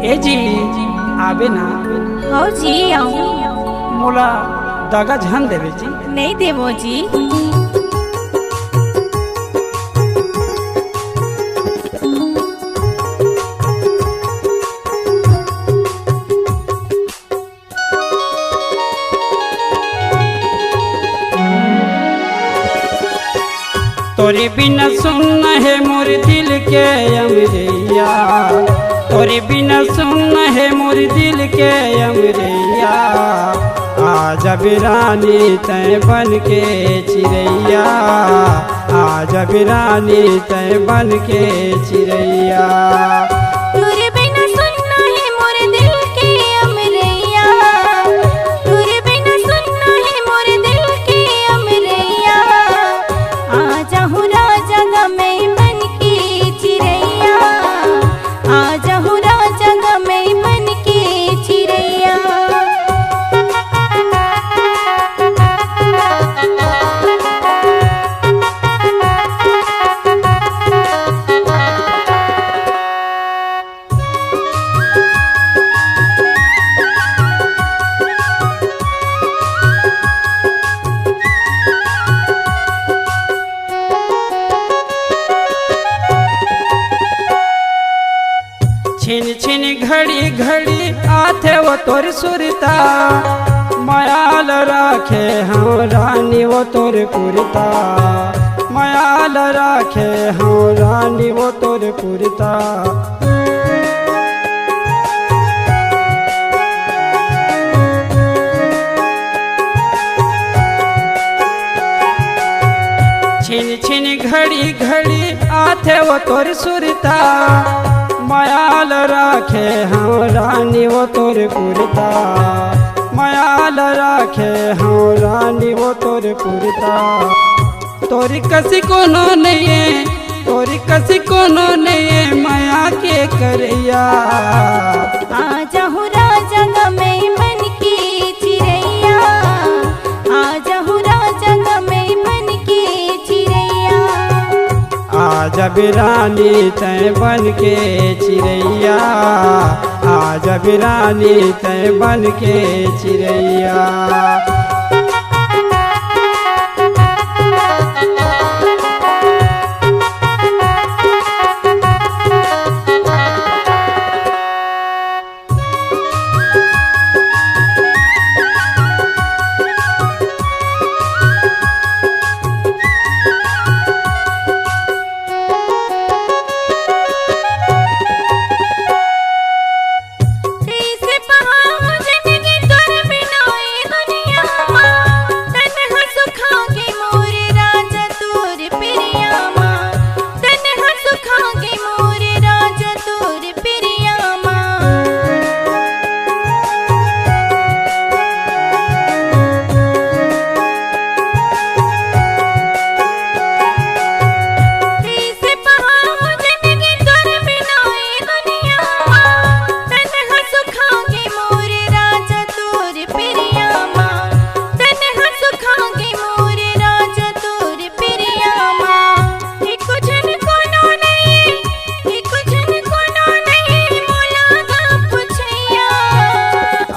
ए जी आवे ना हो जी आऊँ मोला दगा झन देवे जी। नहीं देवो जी। तोरे बिना सुन है मोर दिल के अमरैया, तोरे बिना सुन है मोर दिल के अमरैया। आजा बिरानी तय बन के चिड़ैया, आजा बिरानी तय बन के चिड़ैया। तोरे बिना सुनना है मोर दिल के अमरैया, तोरे बिना सुनना है मोर दिल के अमरैया। आजा हूँ राजा गा मैं बन के चिड़ैया, आजा हूँ राजा गा मैं बन के चिड़ैया। छिन छिन घड़ी घड़ी आथे वो तोर सुरता, मयाल राखे हम रानी वो तोर पुरता, मयाल राखे हम रानी वो तोर पुरता। छिन छिन घड़ी घड़ी आथे वो तोर सुरता, मयाल राखे हम रानी वो तोर पुरता, मयाल राखे हम रानी वो तोर पुरता। तोरी कसी कोनो नहीं है, तोरी कसी कोनो नहीं है माया के करैया। आजा हूँ राजा गा मैं बन के चिड़ैया, आजा हूँ राजा गा मैं बन के चिड़ैया। आजा बिरानी तय बन के चिड़ैया, आजा बिरानी तय बन के चिड़ैया।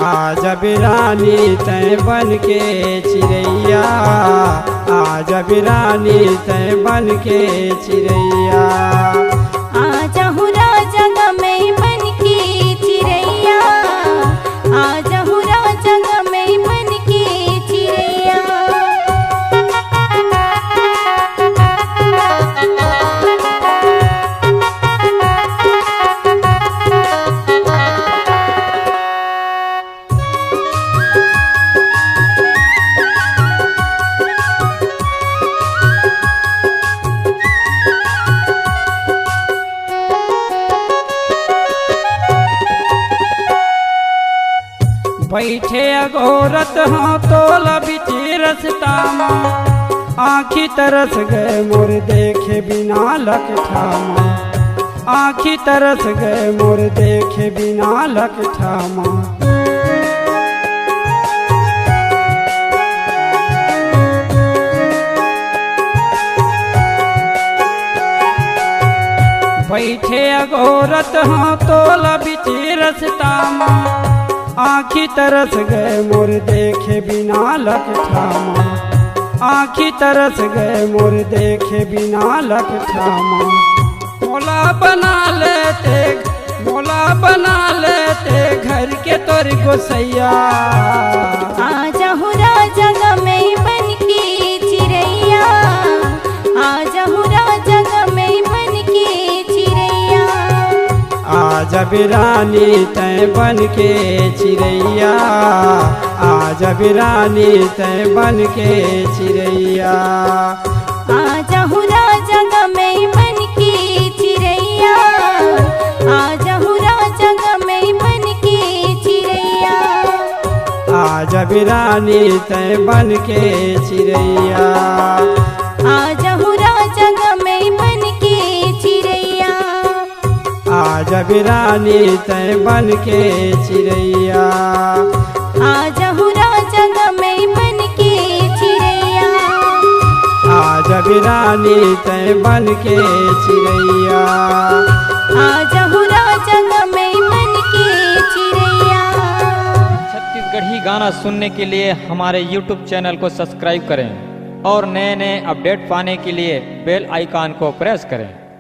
आजा बिरानी तय बन के चिड़ैया, आजा बिरानी तय बन के चिड़ैया। आजा हूँ राजा गा मैं बन के चिड़ैया, आजा हूँ राजा गा मैं बन के चिड़ैया। बैठे अघोरत हाँ तोला बिची रसता माँ, आँखी तरस गए मोर देखे बिना लकठामा, आँखी तरस गए मोर देखे बिना लकठामा। बैठे अघोरत हाँ तोला बिची रसता आँखी तरस गए मोर देखे बिना लख ठामा आँखी तरस गए मोर देखे बिना लख ठामा मोला बना लेते घर के तोर गोसैया आजा हूँ राजा गमे बन के चिड़ैया आजा हूँ राजा गमे बन के चिड़ैया आजा बिरानी तय बन के चिड़ैया आजा बिरानी तय बन के चिड़ैया आजा हूँ राजा गमे बन के चिड़ैया आजा हूँ राजा गमे बन के चिड़ैया आजा बिरानी तय बन के चिड़ैया आजा हूँ राजा गमे बन के चिड़ैया आजा बिरानी तय बन के चिड़ैया आजा हूँ राजा गमे बन के चिड़ैया आजा बिरानी तय बन के चिड़ैया आजा हूँ राजा गमे बन के चिड़ैया। छत्तीसगढ़ी गाना सुनने के लिए हमारे YouTube चैनल को सब्सक्राइब करें और नए नए अपडेट पाने के लिए बेल आइकॉन को प्रेस करें।